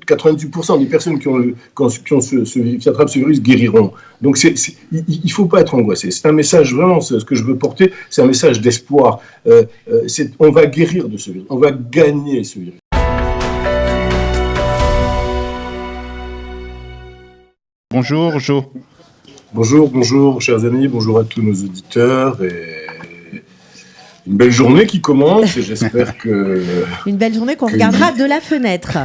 98% des personnes qui attrapent ce virus guériront. Donc il ne faut pas être angoissé. C'est un message, vraiment, ce que je veux porter, c'est un message d'espoir. On va guérir de ce virus, on va gagner ce virus. Bonjour, Jo. Bonjour, chers amis, bonjour à tous nos auditeurs. Et une belle journée qui commence, et j'espère que... Une belle journée qu'on regardera de la fenêtre.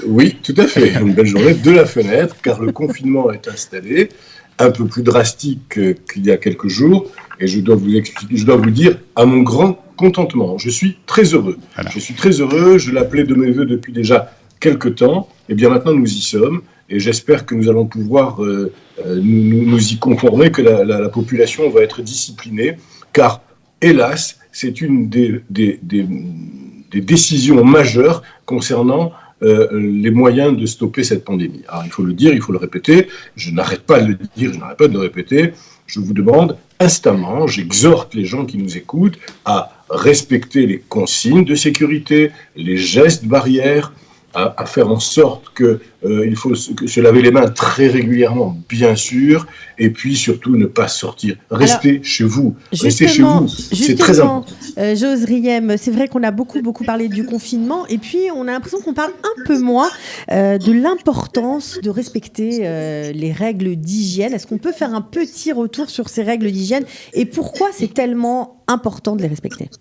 Oui, tout à fait, une belle journée de la fenêtre, car le confinement est installé, un peu plus drastique qu'il y a quelques jours, et je dois vous dire, à mon grand contentement, je suis très heureux. Alors. Je suis très heureux, je l'appelais de mes voeux depuis déjà quelques temps, et bien maintenant nous y sommes. Et j'espère que nous allons pouvoir nous y conformer, que la population va être disciplinée, car, hélas, c'est une des décisions majeures concernant les moyens de stopper cette pandémie. Alors, il faut le dire, il faut le répéter, je n'arrête pas de le dire, je n'arrête pas de le répéter, je vous demande instamment, j'exhorte les gens qui nous écoutent à respecter les consignes de sécurité, les gestes barrières, à faire en sorte qu'il faut se laver les mains très régulièrement, bien sûr, et puis surtout ne pas sortir. Restez chez vous. Restez chez vous. C'est très important. Jose Riem, c'est vrai qu'on a beaucoup parlé du confinement, et puis on a l'impression qu'on parle un peu moins de l'importance de respecter les règles d'hygiène. Est-ce qu'on peut faire un petit retour sur ces règles d'hygiène et pourquoi c'est tellement important de les respecter ?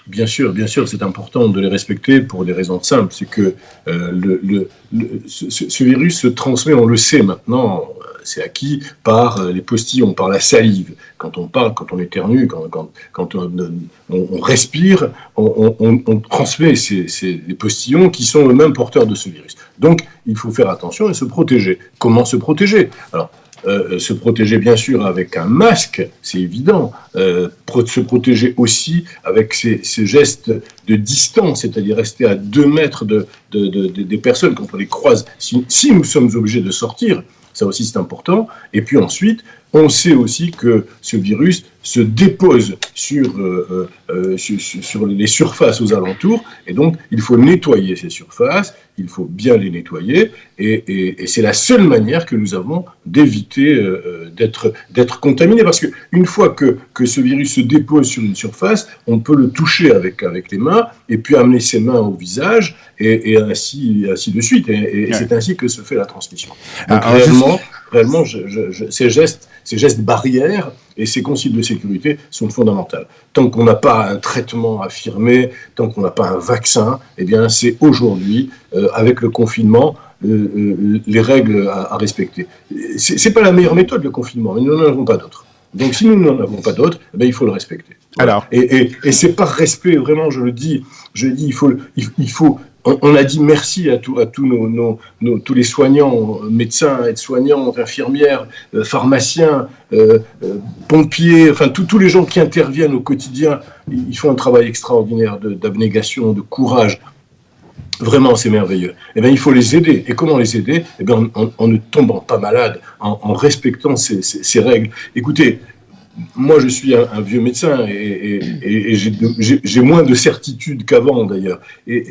Bien sûr, c'est important de les respecter pour des raisons simples. C'est que ce virus se transmet, on le sait maintenant, c'est acquis par les postillons, par la salive. Quand on parle, quand on éternue, quand on respire, on transmet ces postillons qui sont eux-mêmes porteurs de ce virus. Donc, il faut faire attention et se protéger. Comment se protéger ? Alors, se protéger bien sûr avec un masque, c'est évident, se protéger aussi avec ces gestes de distance, c'est-à-dire rester à 2 mètres des personnes quand on les croise, si nous sommes obligés de sortir, ça aussi c'est important, et puis ensuite, on sait aussi que ce virus se dépose sur les surfaces aux alentours, et donc il faut nettoyer ces surfaces, il faut bien les nettoyer, et c'est la seule manière que nous avons d'éviter d'être contaminé, parce qu'une fois que ce virus se dépose sur une surface, on peut le toucher avec les mains, et puis amener ses mains au visage, et ainsi de suite, et c'est ainsi que se fait la transmission. Donc réellement, ces gestes barrières et ces consignes de sécurité sont fondamentales. Tant qu'on n'a pas un traitement affirmé, tant qu'on n'a pas un vaccin, eh bien c'est aujourd'hui, avec le confinement, les règles à respecter. C'est pas la meilleure méthode, le confinement, mais nous n'en avons pas d'autre. Donc si nous n'en avons pas d'autre, eh bien, il faut le respecter. Voilà. Alors. Et c'est par respect, vraiment, je le dis, il faut on a dit merci à tous tous les soignants, médecins, aides-soignantes, infirmières, pharmaciens, pompiers, enfin tous les gens qui interviennent au quotidien. Ils font un travail extraordinaire d'abnégation, de courage. Vraiment, c'est merveilleux. Eh bien, il faut les aider. Et comment les aider ? Eh bien, en ne tombant pas malade, en respectant ces règles. Écoutez, moi, je suis un vieux médecin et j'ai moins de certitudes qu'avant, d'ailleurs. Et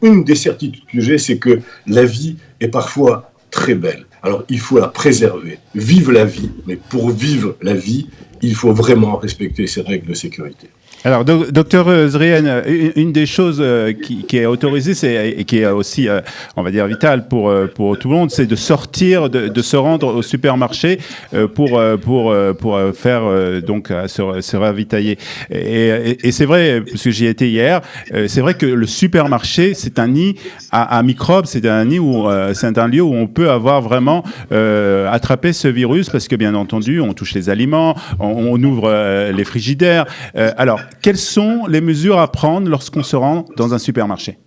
une des certitudes que j'ai, c'est que la vie est parfois très belle. Alors, il faut la préserver. Vive la vie. Mais pour vivre la vie, il faut vraiment respecter ces règles de sécurité. Alors, docteur Zrien, une des choses qui est autorisée, et qui est aussi, on va dire, vitale pour tout le monde, c'est de sortir, de se rendre au supermarché pour faire donc se ravitailler. Et c'est vrai, parce que j'y étais hier, c'est vrai que le supermarché, c'est un nid à microbes, c'est un lieu où on peut avoir vraiment attrapé ce virus, parce que bien entendu, on touche les aliments, on ouvre les frigidaires. Alors, quelles sont les mesures à prendre lorsqu'on se rend dans un supermarché ?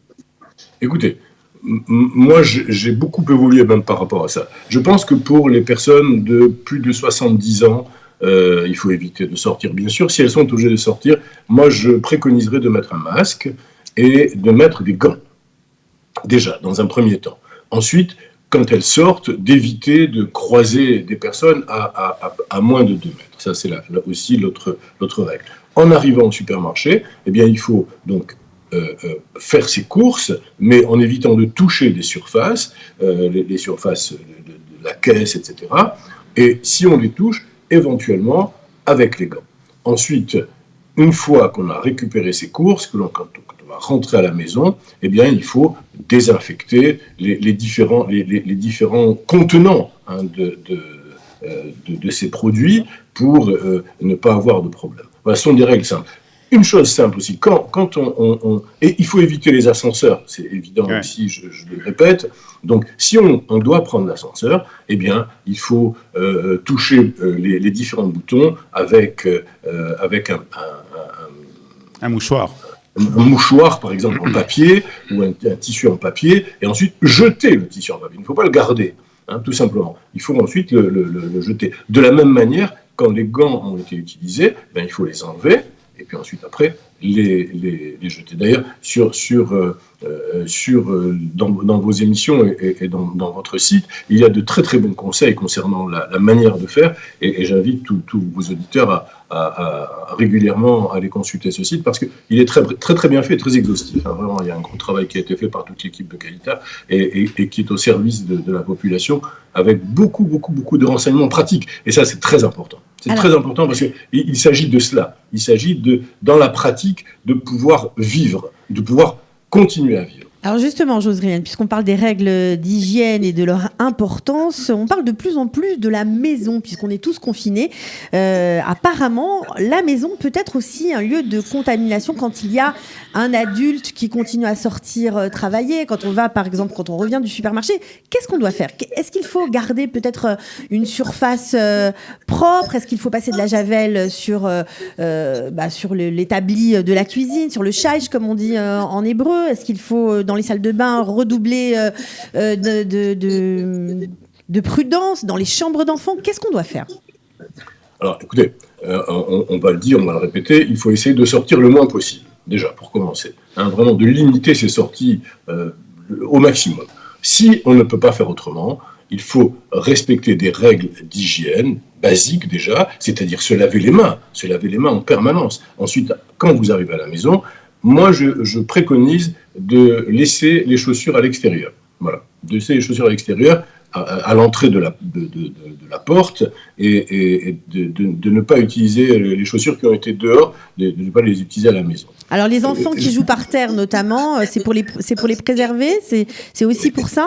Écoutez, moi j'ai beaucoup évolué même par rapport à ça. Je pense que pour les personnes de plus de 70 ans, il faut éviter de sortir, bien sûr. Si elles sont obligées de sortir, moi je préconiserais de mettre un masque et de mettre des gants, déjà, dans un premier temps. Ensuite, quand elles sortent, d'éviter de croiser des personnes à moins de 2 mètres. Ça, c'est là aussi l'autre règle. En arrivant au supermarché, eh bien, il faut donc faire ses courses, mais en évitant de toucher des surfaces, les surfaces de la caisse, etc. Et si on les touche, éventuellement avec les gants. Ensuite, une fois qu'on a récupéré ses courses, quand on va rentrer à la maison, eh bien, il faut désinfecter les différents contenants de ces produits pour ne pas avoir de problème. Voilà, ce sont des règles simples. Une chose simple aussi, et il faut éviter les ascenseurs, c'est évident aussi, je le répète. Donc, si on doit prendre l'ascenseur, eh bien, il faut toucher les différents boutons avec un mouchoir. Un mouchoir, par exemple, en papier, ou un tissu en papier, et ensuite jeter le tissu en papier. Il ne faut pas le garder, tout simplement. Il faut ensuite le jeter. De la même manière, quand les gants ont été utilisés, il faut les enlever, et puis ensuite, après, les jeter. D'ailleurs, dans vos émissions et dans votre site, il y a de très très bons conseils concernant la manière de faire, et j'invite tous vos auditeurs à régulièrement aller consulter ce site, parce qu'il est très, très, très bien fait, très exhaustif. Vraiment, il y a un gros travail qui a été fait par toute l'équipe de Qualitas et qui est au service de la population, avec beaucoup, beaucoup, beaucoup de renseignements pratiques. Et ça, c'est très important. C'est très important parce qu'il s'agit de cela. Il s'agit dans la pratique, de pouvoir vivre, de pouvoir continuer à vivre. Alors justement, Josriane, puisqu'on parle des règles d'hygiène et de leur importance, on parle de plus en plus de la maison, puisqu'on est tous confinés. Apparemment, la maison peut être aussi un lieu de contamination quand il y a un adulte qui continue à sortir travailler, quand on va, par exemple, quand on revient du supermarché. Qu'est-ce qu'on doit faire ? Est-ce qu'il faut garder peut-être une surface propre ? Est-ce qu'il faut passer de la javel sur l'établi de la cuisine, sur le shaij, comme on dit en hébreu ? Est-ce qu'il faut, dans les salles de bain, redoubler de prudence, dans les chambres d'enfants? Qu'est-ce qu'on doit faire? Alors, écoutez, on va le dire, on va le répéter, il faut essayer de sortir le moins possible, déjà, pour commencer. Vraiment de limiter ces sorties au maximum. Si on ne peut pas faire autrement, il faut respecter des règles d'hygiène basiques déjà, c'est-à-dire se laver les mains en permanence. Ensuite, quand vous arrivez à la maison, moi, je préconise de laisser les chaussures à l'extérieur. Voilà, de laisser les chaussures à l'extérieur, à l'entrée de la porte, et de ne pas utiliser les chaussures qui ont été dehors, de ne pas les utiliser à la maison. Alors, les enfants qui jouent par terre, notamment, c'est pour les préserver? C'est aussi pour ça?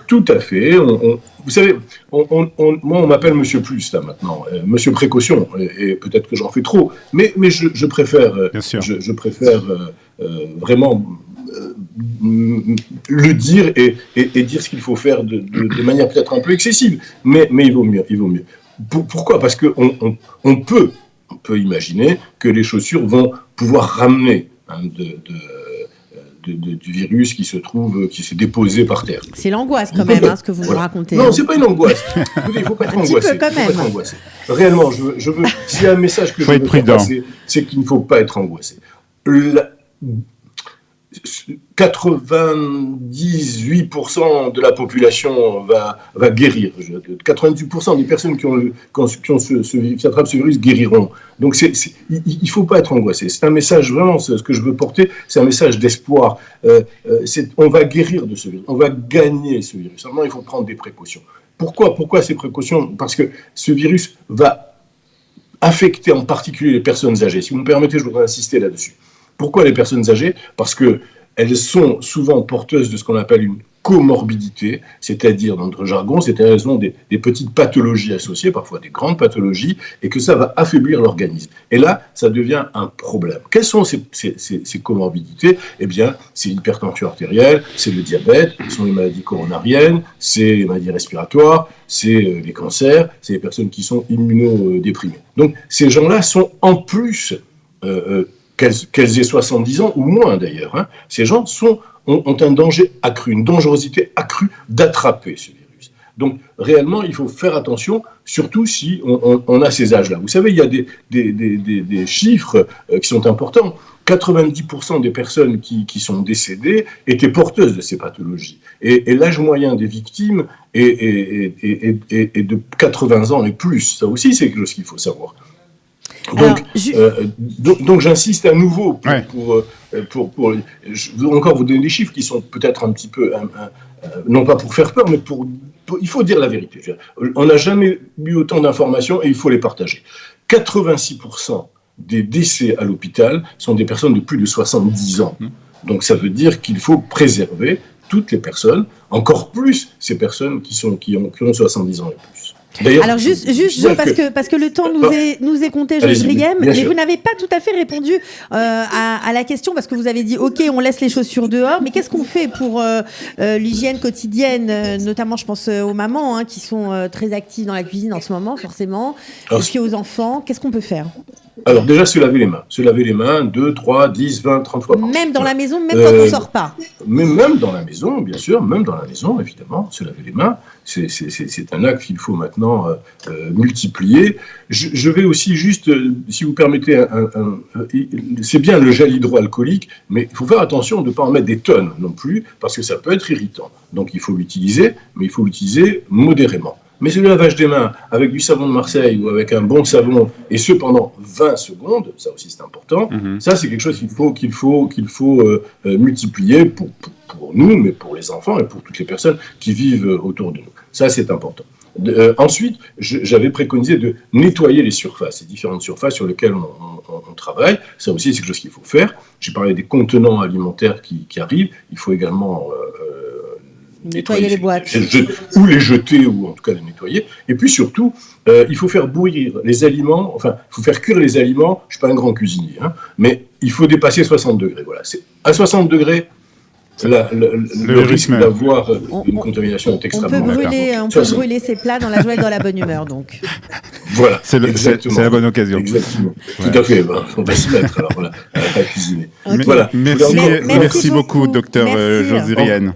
Tout à fait. Vous savez, moi, on m'appelle Monsieur Plus, là, maintenant. Monsieur Précaution. Et peut-être que j'en fais trop. Mais je préfère, je préfère vraiment le dire et dire ce qu'il faut faire de manière peut-être un peu excessive. Mais il vaut mieux. Pourquoi ? Parce qu'on peut imaginer que les chaussures vont pouvoir ramener du virus qui s'est déposé par terre. C'est l'angoisse quand même, ce que vous nous racontez. Non, c'est pas une angoisse. Écoutez, il ne faut pas être angoissé. Réellement, je veux. S'il y a un message que je veux faire passer, c'est qu'il ne faut pas être angoissé. 98% de la population va guérir. 98% des personnes qui ont qui attrapent ce virus guériront. Donc il ne faut pas être angoissé. C'est un message, vraiment, ce que je veux porter, c'est un message d'espoir. On va guérir de ce virus, on va gagner ce virus. Seulement, il faut prendre des précautions. Pourquoi ces précautions ? Parce que ce virus va affecter en particulier les personnes âgées. Si vous me permettez, je voudrais insister là-dessus. Pourquoi les personnes âgées ? Parce qu'elles sont souvent porteuses de ce qu'on appelle une comorbidité, c'est-à-dire, dans notre jargon, c'est-à-dire qu'elles ont des petites pathologies associées, parfois des grandes pathologies, et que ça va affaiblir l'organisme. Et là, ça devient un problème. Quelles sont ces comorbidités ? Eh bien, c'est l'hypertension artérielle, c'est le diabète, ce sont les maladies coronariennes, c'est les maladies respiratoires, c'est les cancers, c'est les personnes qui sont immunodéprimées. Donc, ces gens-là sont en plus... qu'elles aient 70 ans ou moins d'ailleurs, ces gens ont un danger accru, une dangerosité accrue d'attraper ce virus. Donc réellement, il faut faire attention, surtout si on a ces âges-là. Vous savez, il y a des chiffres qui sont importants. 90% des personnes qui sont décédées étaient porteuses de ces pathologies. Et l'âge moyen des victimes est de 80 ans et plus. Ça aussi, c'est quelque chose qu'il faut savoir. Donc, j'insiste à nouveau je veux encore vous donner des chiffres qui sont peut-être un petit peu, non pas pour faire peur, mais il faut dire la vérité. On n'a jamais eu autant d'informations et il faut les partager. 86% des décès à l'hôpital sont des personnes de plus de 70 ans. Donc ça veut dire qu'il faut préserver toutes les personnes, encore plus ces personnes qui ont 70 ans et plus. Alors juste parce que le temps nous est compté, Georges Riem, mais vous n'avez pas tout à fait répondu à la question, parce que vous avez dit ok, on laisse les chaussures dehors, mais qu'est-ce qu'on fait pour l'hygiène quotidienne, notamment je pense aux mamans qui sont très actives dans la cuisine en ce moment forcément, et puis aux enfants, qu'est-ce qu'on peut faire? Alors déjà, se laver les mains 2, 3, 10, 20, 30 fois par jour. Même dans la maison, même quand on ne sort pas. Même dans la maison, bien sûr, même dans la maison, évidemment, se laver les mains, c'est un acte qu'il faut maintenant multiplier. Je vais aussi juste, si vous permettez, c'est bien le gel hydroalcoolique, mais il faut faire attention de ne pas en mettre des tonnes non plus, parce que ça peut être irritant. Donc il faut l'utiliser, mais il faut l'utiliser modérément. Mais le lavage des mains avec du savon de Marseille ou avec un bon savon, et ce pendant 20 secondes, ça aussi c'est important, ça c'est quelque chose qu'il faut multiplier pour nous, mais pour les enfants et pour toutes les personnes qui vivent autour de nous. Ça c'est important. Ensuite, j'avais préconisé de nettoyer les surfaces, les différentes surfaces sur lesquelles on travaille. Ça aussi c'est quelque chose qu'il faut faire. J'ai parlé des contenants alimentaires qui arrivent, il faut également... nettoyer les boîtes. Ou les jeter, ou en tout cas les nettoyer. Et puis surtout, il faut faire bouillir les aliments, enfin, il faut faire cuire les aliments. Je ne suis pas un grand cuisinier, mais il faut dépasser 60 degrés. Voilà. À 60 degrés, le risque d'avoir une contamination est extrêmement important. On peut brûler ses plats dans la joie et dans la bonne humeur, donc. Voilà, c'est la bonne occasion. Exactement. Ouais. Tout à fait. On va s'y mettre alors, à cuisiner. Okay. Voilà. Merci beaucoup, docteur Georges Riem.